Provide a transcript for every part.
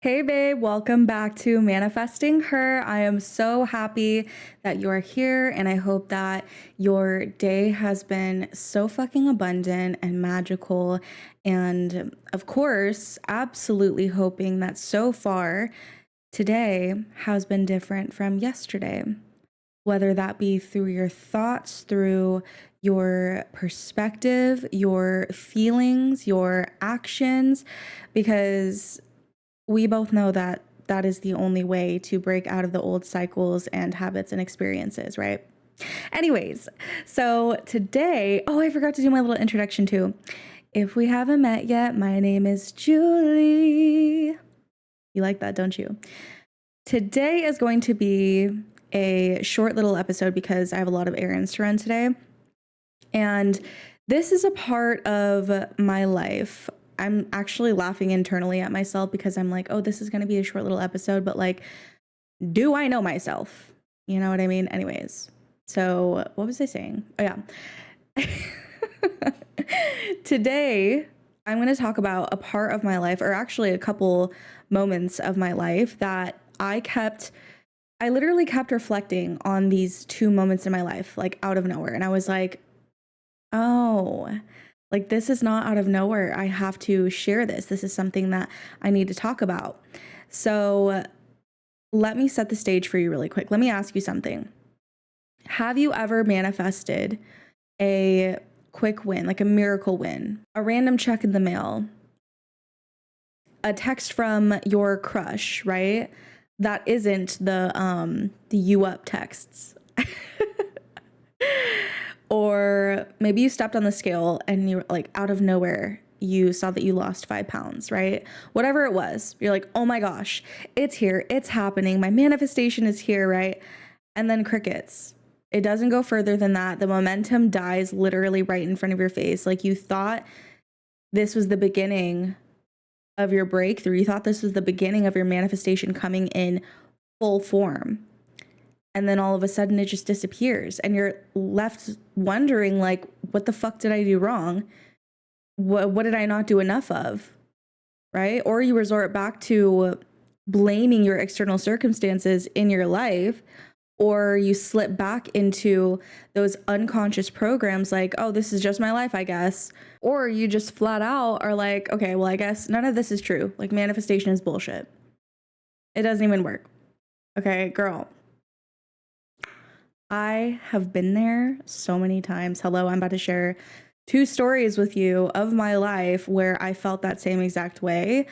Hey babe, welcome back to Manifesting Her. I am so happy that you're here and I hope that your day has been so fucking abundant and magical. And of course, absolutely hoping that so far today has been different from yesterday, whether that be through your thoughts, through your perspective, your feelings, your actions, because we both know that that is the only way to break out of the old cycles and habits and experiences, right? Anyways, so today, oh, I forgot to do my little introduction too. If we haven't met yet, my name is Julie. You like that, don't you? Today is going to be a short little episode because I have a lot of errands to run today. And this is a part of my life. I'm actually laughing internally at myself because I'm like, oh, this is going to be a short little episode, but like, do I know myself? You know what I mean? Anyways, so what was I saying? Oh, yeah. Today, I'm going to talk about a part of my life, or actually a couple moments of my life that I literally kept reflecting on these two moments in my life, like out of nowhere. And I was like, oh, like this is not out of nowhere. I have to share this. This is something that I need to talk about. So let me set the stage for you really quick. Let me ask you something. Have you ever manifested a quick win, like a miracle win, a random check in the mail, a text from your crush, right? That isn't the you up texts. Or maybe you stepped on the scale and you're like out of nowhere, you saw that you lost 5 pounds, right? Whatever it was, you're like, oh my gosh, it's here, it's happening, my manifestation is here, right? And then crickets. It doesn't go further than that. The momentum dies literally right in front of your face. Like you thought this was the beginning of your breakthrough. You thought this was the beginning of your manifestation coming in full form. And then all of a sudden it just disappears and you're left wondering like, what the fuck did I do wrong? What did I not do enough of? Right? Or you resort back to blaming your external circumstances in your life, or you slip back into those unconscious programs like, oh, this is just my life, I guess. Or you just flat out are like, okay, well, I guess none of this is true. Like manifestation is bullshit. It doesn't even work. Okay, girl. I have been there so many times. Hello, I'm about to share 2 stories with you of my life where I felt that same exact way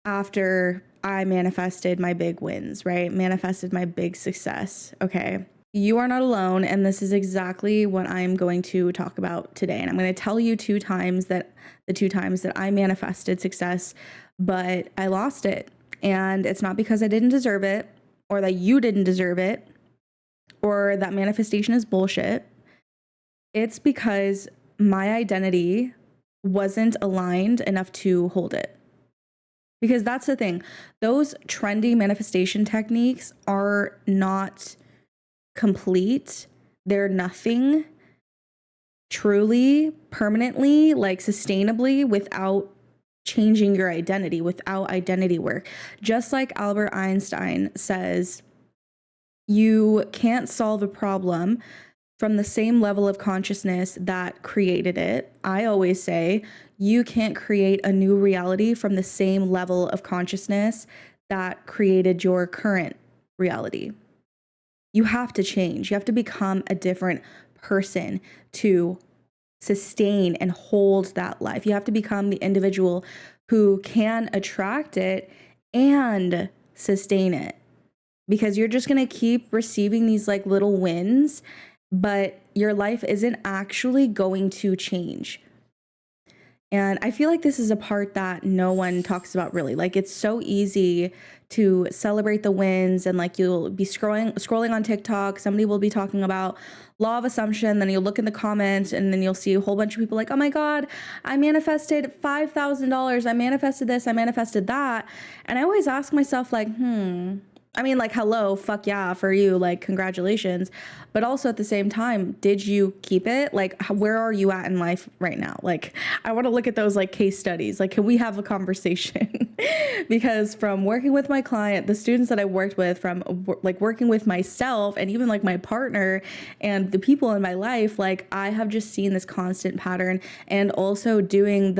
after I manifested my big wins, right? Manifested my big success. Okay. You are not alone. And this is exactly what I'm going to talk about today. And I'm going to tell you the 2 times that I manifested success, but I lost it. And it's not because I didn't deserve it or that you didn't deserve it, or that manifestation is bullshit. It's because my identity wasn't aligned enough to hold it. Because that's the thing. Those trendy manifestation techniques are not complete. They're nothing truly, permanently, like sustainably without changing your identity, without identity work. Just like Albert Einstein says, you can't solve a problem from the same level of consciousness that created it. I always say you can't create a new reality from the same level of consciousness that created your current reality. You have to change. You have to become a different person to sustain and hold that life. You have to become the individual who can attract it and sustain it. Because you're just going to keep receiving these like little wins, but your life isn't actually going to change. And I feel like this is a part that no one talks about really. Like it's so easy to celebrate the wins, and like you'll be scrolling on TikTok, somebody will be talking about law of assumption, then you'll look in the comments and then you'll see a whole bunch of people like, oh my God, I manifested $5,000. I manifested this, I manifested that. And I always ask myself like, I mean, like, hello, fuck yeah for you, like, congratulations. But also at the same time, did you keep it? Like, where are you at in life right now? Like, I want to look at those like case studies. Like, can we have a conversation? Because from working with my client, the students that I worked with, from like working with myself and even like my partner and the people in my life, like, I have just seen this constant pattern. And also doing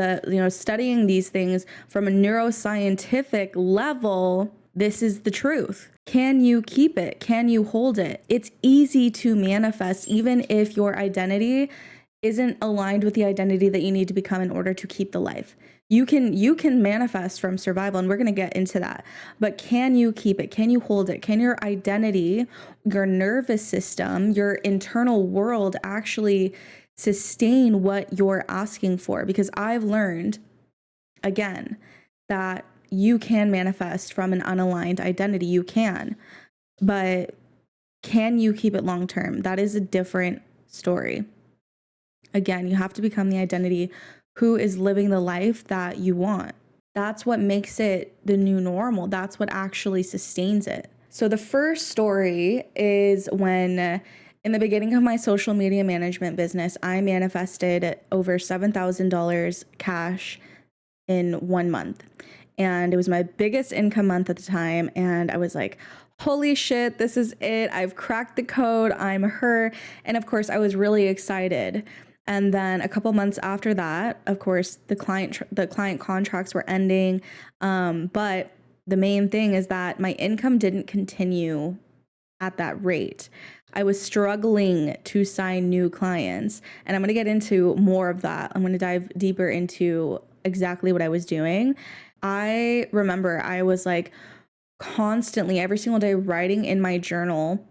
studying these things from a neuroscientific level, this is the truth. Can you keep it? Can you hold it? It's easy to manifest, even if your identity isn't aligned with the identity that you need to become in order to keep the life. You can manifest from survival, and we're going to get into that. But can you keep it? Can you hold it? Can your identity, your nervous system, your internal world actually sustain what you're asking for? Because I've learned, again, that you can manifest from an unaligned identity. You can. But can you keep it long term? That is a different story. Again, you have to become the identity who is living the life that you want. That's what makes it the new normal. That's what actually sustains it. So the first story is when, in the beginning of my social media management business, I manifested over $7,000 cash in 1 month. And it was my biggest income month at the time. And I was like, holy shit, this is it. I've cracked the code. I'm her. And of course, I was really excited. And then a couple months after that, of course, the client contracts were ending. But the main thing is that my income didn't continue at that rate. I was struggling to sign new clients. And I'm going to get into more of that. I'm going to dive deeper into exactly what I was doing. I remember I was like constantly every single day writing in my journal,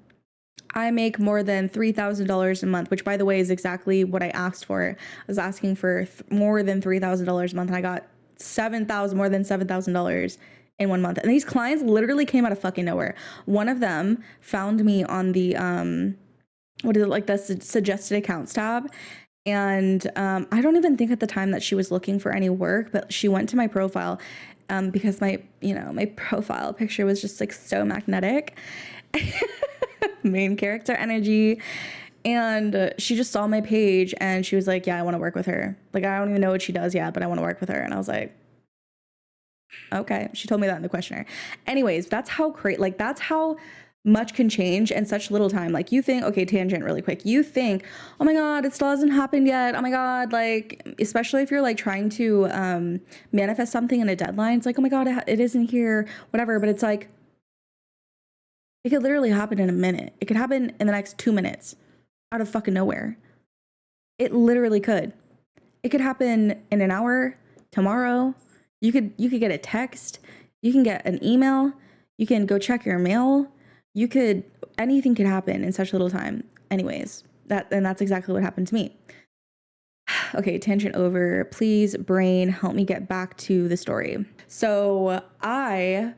I make more than $3,000 a month, which by the way is exactly what I asked for. I was asking for more than $3,000 a month, and I got more than $7,000 in 1 month. And these clients literally came out of fucking nowhere. One of them found me on the the suggested accounts tab. And I don't even think at the time that she was looking for any work, but she went to my profile because my profile picture was just like so magnetic, main character energy. And she just saw my page and she was like, yeah, I want to work with her. Like, I don't even know what she does yet, but I want to work with her. And I was like, okay. She told me that in the questionnaire. Anyways, that's how that's how much can change in such little time. Like, you think, okay, tangent really quick. You think, oh my God, it still hasn't happened yet. Oh my God. Like, especially if you're like trying to manifest something in a deadline. It's like, oh my God, it isn't here, whatever. But it's like, it could literally happen in a minute. It could happen in the next 2 minutes out of fucking nowhere. It literally could. It could happen in an hour, tomorrow. You could get a text. You can get an email. You can go check your mail. Anything could happen in such little time. Anyways, that's exactly what happened to me. Okay, tangent over. Please, brain, help me get back to the story. So I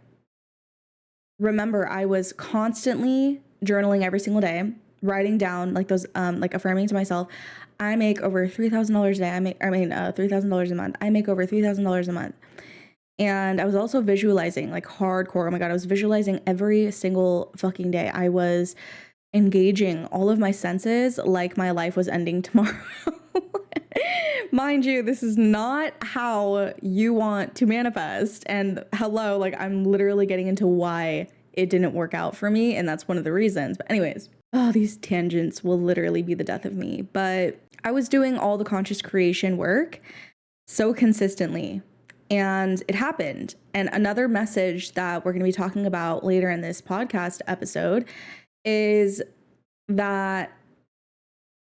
remember I was constantly journaling every single day, writing down like those, like affirming to myself, I make over $3,000 a day. $3,000 a month. I make over $3,000 a month. And I was also visualizing like hardcore. Oh my God, I was visualizing every single fucking day. I was engaging all of my senses like my life was ending tomorrow. Mind you, this is not how you want to manifest. And hello, like, I'm literally getting into why it didn't work out for me. And that's one of the reasons. But anyways, these tangents will literally be the death of me. But I was doing all the conscious creation work so consistently. And it happened. And another message that we're going to be talking about later in this podcast episode is that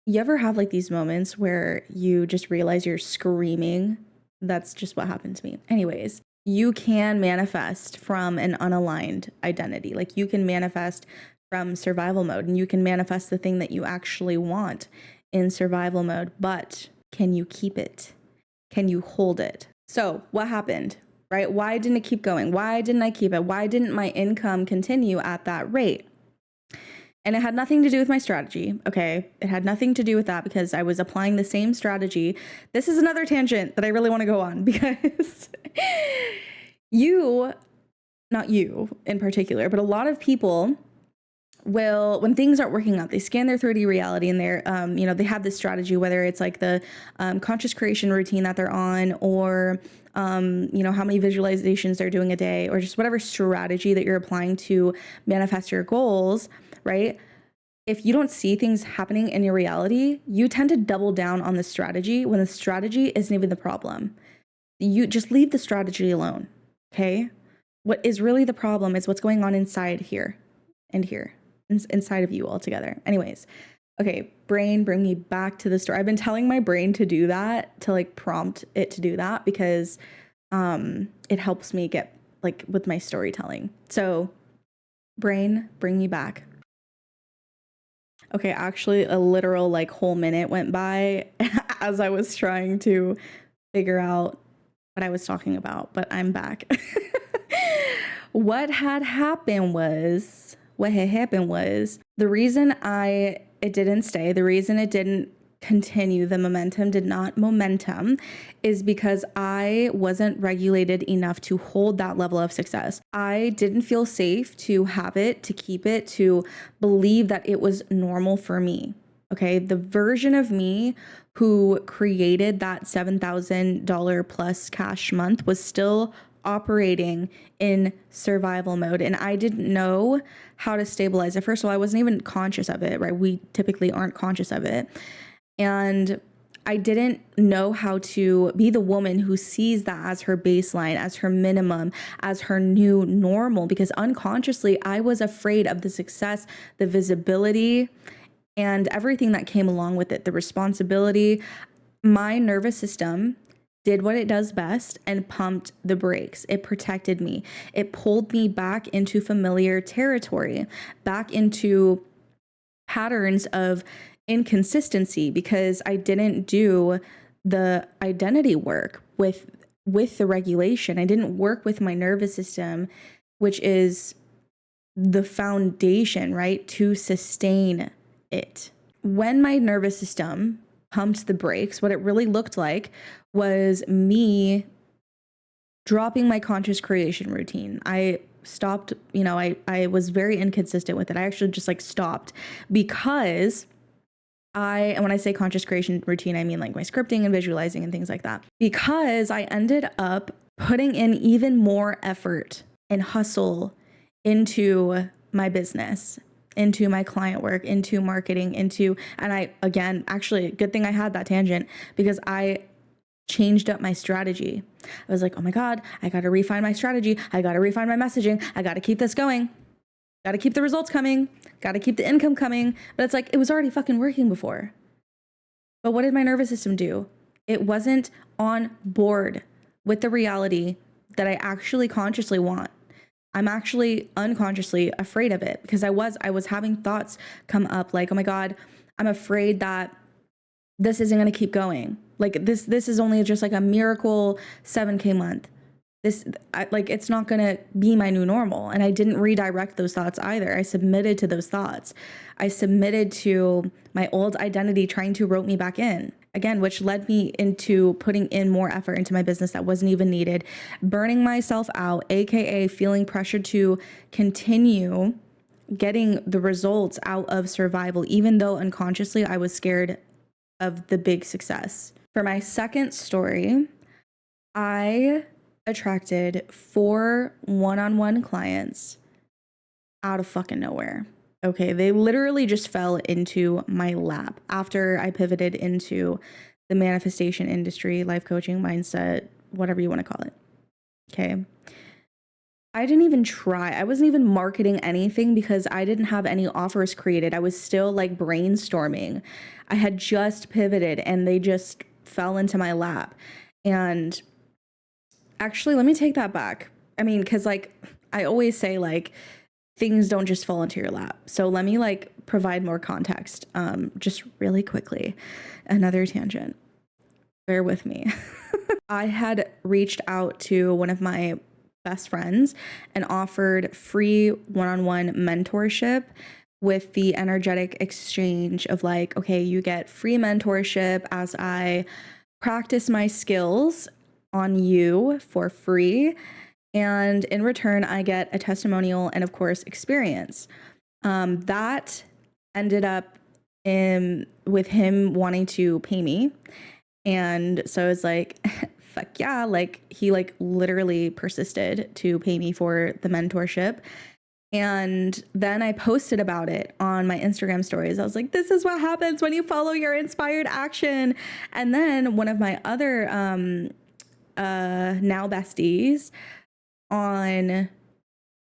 you ever have like these moments where you just realize you're screaming? That's just what happened to me. Anyways, you can manifest from an unaligned identity. Like, you can manifest from survival mode, and you can manifest the thing that you actually want in survival mode. But can you keep it? Can you hold it? So what happened, right? Why didn't it keep going? Why didn't I keep it? Why didn't my income continue at that rate? And it had nothing to do with my strategy, okay? It had nothing to do with that because I was applying the same strategy. This is another tangent that I really want to go on because you not you in particular, but a lot of people will, when things aren't working out, they scan their 3D reality and they're, they have this strategy, whether it's like the conscious creation routine that they're on, or, how many visualizations they're doing a day, or just whatever strategy that you're applying to manifest your goals, right? If you don't see things happening in your reality, you tend to double down on the strategy when the strategy isn't even the problem. You just leave the strategy alone, okay? What is really the problem is what's going on inside here and here, inside of you altogether. Anyways, okay, brain, bring me back to the story. I've been telling my brain to do that, to like prompt it to do that, because it helps me get like with my storytelling. So brain, bring me back. Okay, actually a literal like whole minute went by as I was trying to figure out what I was talking about, but I'm back. What had happened was the reason it didn't stay, the reason it didn't continue, the momentum did not momentum, is because I wasn't regulated enough to hold that level of success. I didn't feel safe to have it, to keep it, to believe that it was normal for me. Okay, the version of me who created that $7,000 plus cash month was still operating in survival mode, and I didn't know how to stabilize it. First of all, I wasn't even conscious of it, right? We typically aren't conscious of it. And I didn't know how to be the woman who sees that as her baseline, as her minimum, as her new normal, because unconsciously I was afraid of the success, the visibility, and everything that came along with it, the responsibility. My nervous system did what it does best and pumped the brakes. It protected me. It pulled me back into familiar territory, back into patterns of inconsistency, because I didn't do the identity work with the regulation. I didn't work with my nervous system, which is the foundation, right, to sustain it. When my nervous system pumped the brakes, what it really looked like was me dropping my conscious creation routine. I stopped, I was very inconsistent with it. I actually just like stopped, because and when I say conscious creation routine, I mean like my scripting and visualizing and things like that, because I ended up putting in even more effort and hustle into my business, into my client work, into marketing, and I, again, actually, good thing I had that tangent, because I changed up my strategy. I was like, oh my God, I got to refine my strategy. I got to refine my messaging. I got to keep this going. Got to keep the results coming. Got to keep the income coming. But it's like, it was already fucking working before. But what did my nervous system do? It wasn't on board with the reality that I actually consciously want. I'm actually unconsciously afraid of it, because I was having thoughts come up like, oh my God, I'm afraid that this isn't going to keep going. Like this is only just like a miracle 7K month. It's not going to be my new normal. And I didn't redirect those thoughts either. I submitted to those thoughts. I submitted to my old identity trying to rope me back in again, which led me into putting in more effort into my business that wasn't even needed, burning myself out, AKA feeling pressured to continue getting the results out of survival, even though unconsciously I was scared of the big success. For my second story, I attracted 4 one-on-one clients out of fucking nowhere. Okay, they literally just fell into my lap after I pivoted into the manifestation industry, life coaching, mindset, whatever you want to call it. Okay. I didn't even try. I wasn't even marketing anything because I didn't have any offers created. I was still like brainstorming. I had just pivoted and they just fell into my lap. And actually, let me take that back. I mean, because like I always say, like, things don't just fall into your lap. So let me like provide more context. Just really quickly, another tangent. Bear with me. I had reached out to one of my best friends and offered free one-on-one mentorship with the energetic exchange of like, okay, you get free mentorship as I practice my skills on you for free. And in return, I get a testimonial and, of course, experience. That ended up with him wanting to pay me. And so I was like, fuck yeah. Like, he like literally persisted to pay me for the mentorship. And then I posted about it on my Instagram stories. I was like, this is what happens when you follow your inspired action. And then one of my other now besties on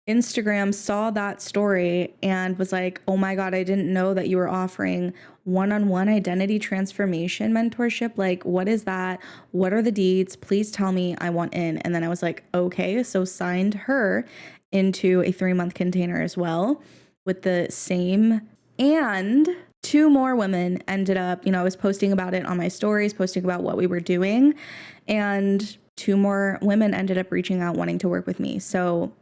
Instagram saw that story and was like, oh my God, I didn't know that you were offering one-on-one identity transformation mentorship. Like, what is that? What are the deeds? Please tell me, I want in. And then I was like, okay, so signed her into a 3-month container as well with the same. And 2 more women ended up, I was posting about it on my stories, posting about what we were doing. And 2 more women ended up reaching out wanting to work with me. So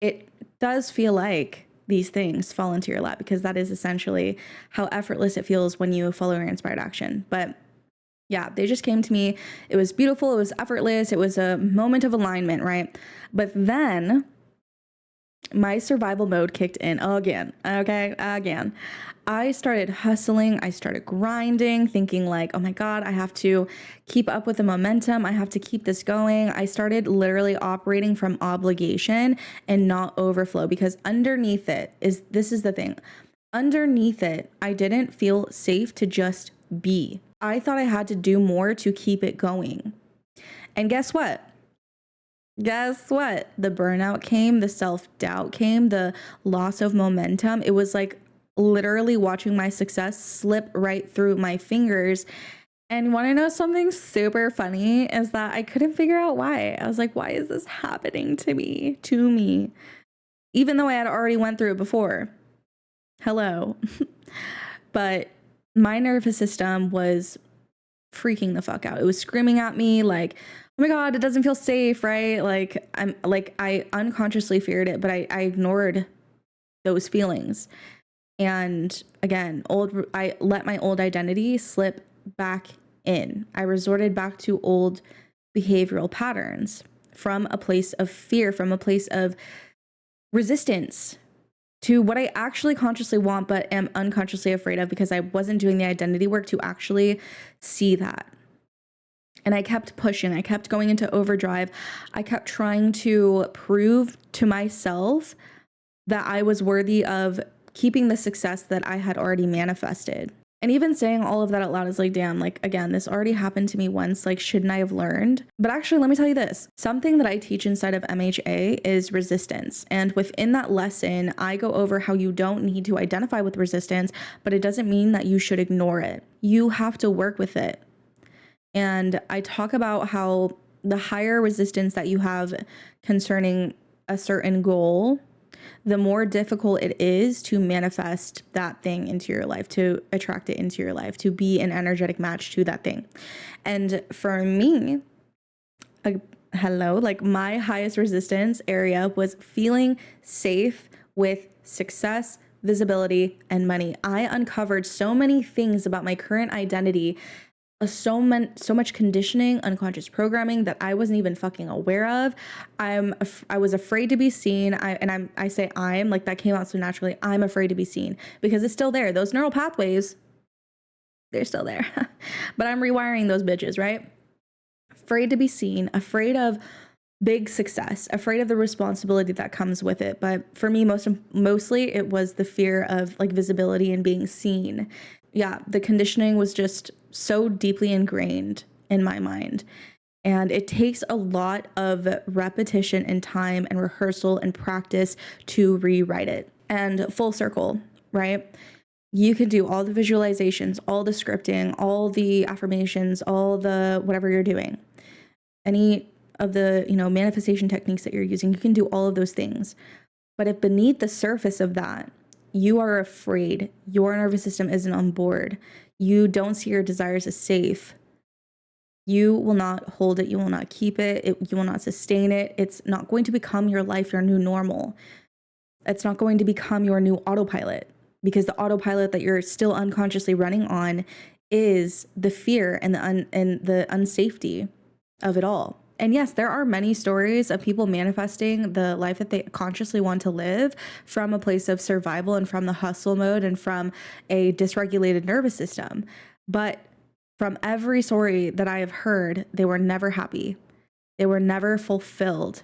it does feel like these things fall into your lap, because that is essentially how effortless it feels when you follow your inspired action. But yeah, they just came to me. It was beautiful. It was effortless. It was a moment of alignment, right? But then my survival mode kicked in again. Again. I started hustling. I started grinding, thinking like, oh my God, I have to keep up with the momentum. I have to keep this going. I started literally operating from obligation and not overflow, because underneath it this is the thing. Underneath it, I didn't feel safe to just be. I thought I had to do more to keep it going. And guess what? The burnout came, the self-doubt came, the loss of momentum. It was like literally watching my success slip right through my fingers. And want to know something super funny is that I couldn't figure out why. I was like, why is this happening to me? Even though I had already went through it before. Hello. But my nervous system was freaking the fuck out. It was screaming at me like, oh my God, it doesn't feel safe, right? Like, I unconsciously feared it, but I ignored those feelings. And again, I let my old identity slip back in. I resorted back to old behavioral patterns from a place of fear, from a place of resistance to what I actually consciously want, but am unconsciously afraid of, because I wasn't doing the identity work to actually see that. And I kept pushing. I kept going into overdrive. I kept trying to prove to myself that I was worthy of keeping the success that I had already manifested. And even saying all of that out loud is like, damn, like, again, this already happened to me once. Like, shouldn't I have learned? But actually, let me tell you this. Something that I teach inside of MHA is resistance. And within that lesson, I go over how you don't need to identify with resistance, but it doesn't mean that you should ignore it. You have to work with it. And I talk about how the higher resistance that you have concerning a certain goal, the more difficult it is to manifest that thing into your life, to attract it into your life, to be an energetic match to that thing. And for me, like my highest resistance area was feeling safe with success, visibility, and money. I uncovered so many things about my current identity, so much conditioning, unconscious programming that I wasn't even fucking aware of. I was afraid to be seen. I say I'm like, that came out so naturally. I'm afraid to be seen because it's still there. Those neural pathways, they're still there. But I'm rewiring those bitches, right? Afraid to be seen, afraid of big success, afraid of the responsibility that comes with it. But for me, mostly it was the fear of like visibility and being seen. Yeah, the conditioning was just so deeply ingrained in my mind. And it takes a lot of repetition and time and rehearsal and practice to rewrite it. And full circle, right? You can do all the visualizations, all the scripting, all the affirmations, all the whatever you're doing. Any of the, manifestation techniques that you're using, you can do all of those things. But if beneath the surface of that, you are afraid, your nervous system isn't on board, you don't see your desires as safe, you will not hold it, you will not keep it, you will not sustain it. It's not going to become your life, your new normal. It's not going to become your new autopilot, because the autopilot that you're still unconsciously running on is the fear and the unsafety of it all. And yes, there are many stories of people manifesting the life that they consciously want to live from a place of survival and from the hustle mode and from a dysregulated nervous system. But from every story that I have heard, they were never happy. They were never fulfilled.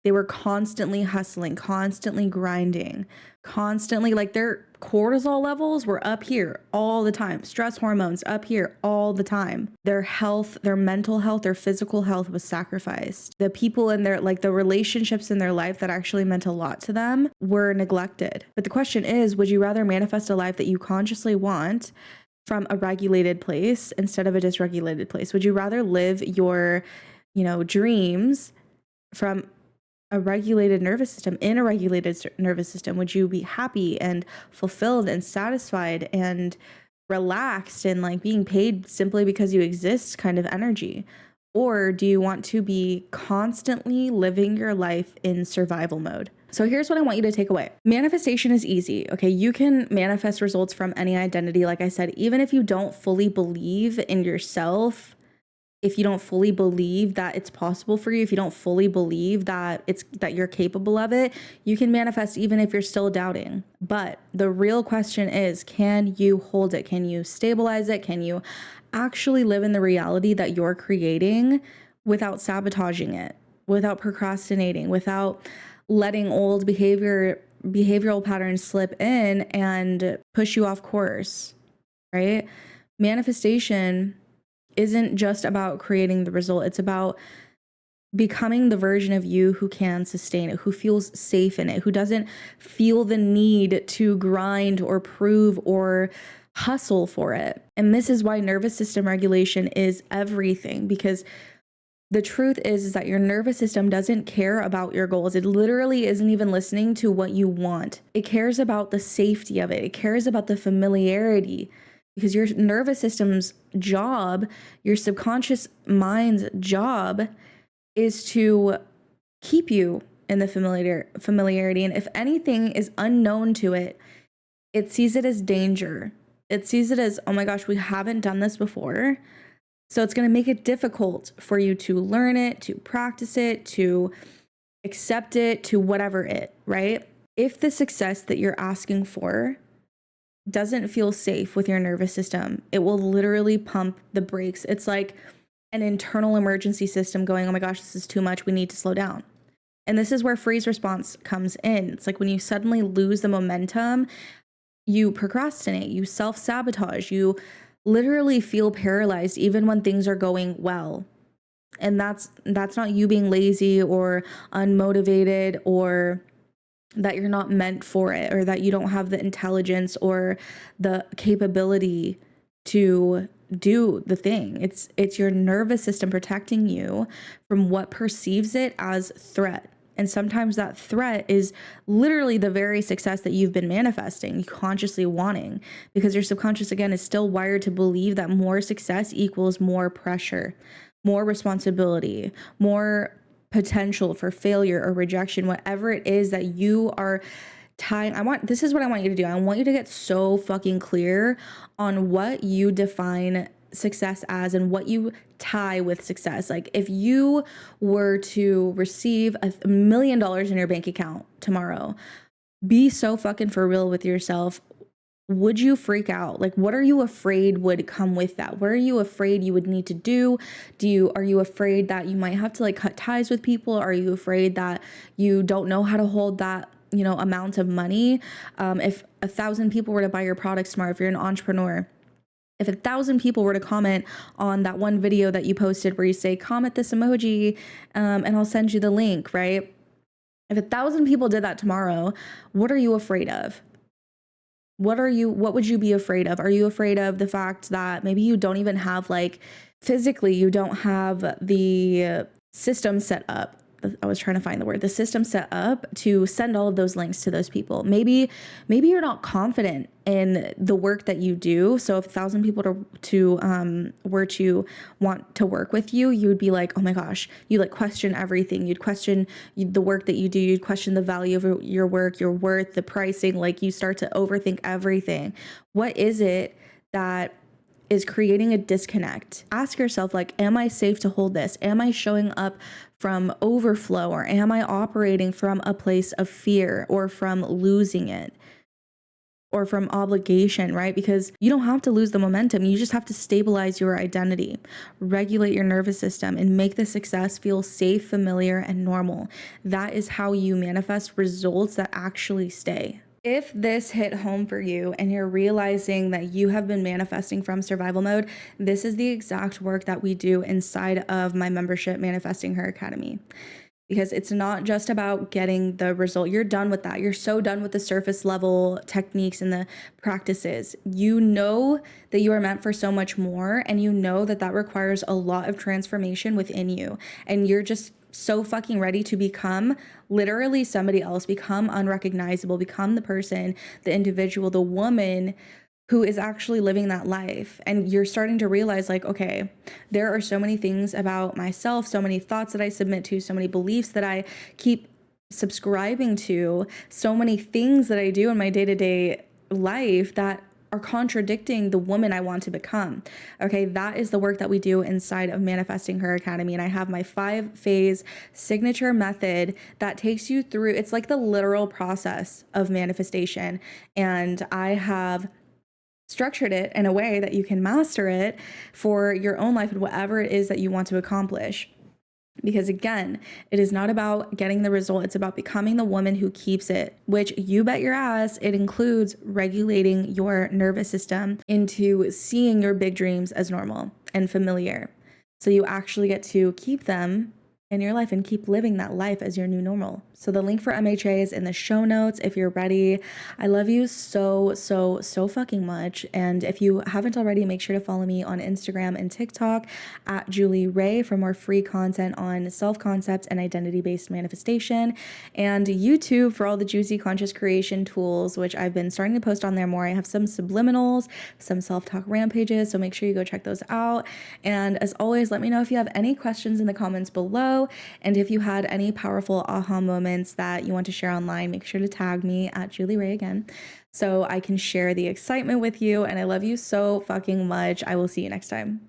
They were constantly hustling, constantly grinding, constantly, like, their cortisol levels were up here all the time. Stress hormones up here all the time. Their health, their mental health, their physical health was sacrificed. The people in their, like, the relationships in their life that actually meant a lot to them were neglected. But the question is, would you rather manifest a life that you consciously want from a regulated place instead of a dysregulated place? Would you rather live your, dreams from a regulated nervous system, in a regulated nervous system? Would you be happy and fulfilled and satisfied and relaxed and like being paid simply because you exist kind of energy? Or do you want to be constantly living your life in survival mode? So here's what I want you to take away. Manifestation is easy. Okay. You can manifest results from any identity. Like I said, even if you don't fully believe in yourself, if you don't fully believe that it's possible for you, if you don't fully believe that you're capable of it, you can manifest even if you're still doubting. But the real question is, can you hold it? Can you stabilize it? Can you actually live in the reality that you're creating without sabotaging it, without procrastinating, without letting old behavioral patterns slip in and push you off course, right? Manifestation isn't just about creating the result. It's about becoming the version of you who can sustain it, who feels safe in it, who doesn't feel the need to grind or prove or hustle for it. And this is why nervous system regulation is everything, because the truth is that your nervous system doesn't care about your goals. It literally isn't even listening to what you want. It cares about the safety of it. It cares about the familiarity. Because your nervous system's job, your subconscious mind's job, is to keep you in the familiarity. And if anything is unknown to it, it sees it as danger. It sees it as, oh my gosh, we haven't done this before. So it's going to make it difficult for you to learn it, to practice it, to accept it, to whatever it, right? If the success that you're asking for doesn't feel safe with your nervous system, it will literally pump the brakes. It's like an internal emergency system going, oh my gosh, this is too much. We need to slow down. And this is where freeze response comes in. It's like when you suddenly lose the momentum, you procrastinate, you self-sabotage, you literally feel paralyzed even when things are going well. And that's not you being lazy or unmotivated or that you're not meant for it, or that you don't have the intelligence or the capability to do the thing. It's your nervous system protecting you from what perceives it as threat. And sometimes that threat is literally the very success that you've been manifesting, consciously wanting, because your subconscious, again, is still wired to believe that more success equals more pressure, more responsibility, more potential for failure or rejection, whatever it is that you are tying. This is what I want you to do. I want you to get so fucking clear on what you define success as and what you tie with success. Like if you were to receive $1 million in your bank account tomorrow, be so fucking for real with yourself. Would you freak out? Like, what are you afraid would come with that? What are you afraid you would need to do? Are you afraid that you might have to like cut ties with people? Are you afraid that you don't know how to hold that, amount of money? If 1,000 people were to buy your products tomorrow, if you're an entrepreneur, if 1,000 people were to comment on that one video that you posted where you say, comment this emoji, and I'll send you the link, right? If 1,000 people did that tomorrow, what are you afraid of? What would you be afraid of? Are you afraid of the fact that maybe you don't even have, like, physically, you don't have the system set up? I was trying to find the word, the system set up to send all of those links to those people. Maybe you're not confident in the work that you do. So if 1,000 people were to want to work with you, you would be like, oh my gosh, you like question everything. You'd question the work that you do. You'd question the value of your work, your worth, the pricing. Like you start to overthink everything. What is it that is creating a disconnect. Ask yourself, like, am I safe to hold this? Am I showing up from overflow, or am I operating from a place of fear or from losing it? Or from obligation, right? Because you don't have to lose the momentum. You just have to stabilize your identity, regulate your nervous system, and make the success feel safe, familiar, and normal. That is how you manifest results that actually stay. If this hit home for you and you're realizing that you have been manifesting from survival mode, this is the exact work that we do inside of my membership, Manifesting Her Academy. Because it's not just about getting the result. You're done with that. You're so done with the surface level techniques and the practices. You know that you are meant for so much more, and you know that that requires a lot of transformation within you. And you're just so fucking ready to become literally somebody else, become unrecognizable, become the person, the individual, the woman who is actually living that life. And you're starting to realize, like, okay, there are so many things about myself, so many thoughts that I submit to, so many beliefs that I keep subscribing to, so many things that I do in my day-to-day life that are contradicting the woman I want to become. Okay, that is the work that we do inside of Manifesting Her Academy. And I have my 5-phase signature method that takes you through, it's like the literal process of manifestation. And I have structured it in a way that you can master it for your own life and whatever it is that you want to accomplish. Because again, it is not about getting the result. It's about becoming the woman who keeps it, which you bet your ass, it includes regulating your nervous system into seeing your big dreams as normal and familiar. So you actually get to keep them in your life and keep living that life as your new normal. So the link for MHA is in the show notes if you're ready. I love you so fucking much. And if you haven't already, make sure to follow me on Instagram and TikTok at Julie Ray for more free content on self-concept and identity-based manifestation, and YouTube for all the juicy conscious creation tools, which I've been starting to post on there more. I have some subliminals, some self-talk rampages, so make sure you go check those out. And as always, let me know if you have any questions in the comments below. And if you had any powerful aha moments that you want to share online, make sure to tag me at Julie Ray again so I can share the excitement with you. And I love you so fucking much. I will see you next time.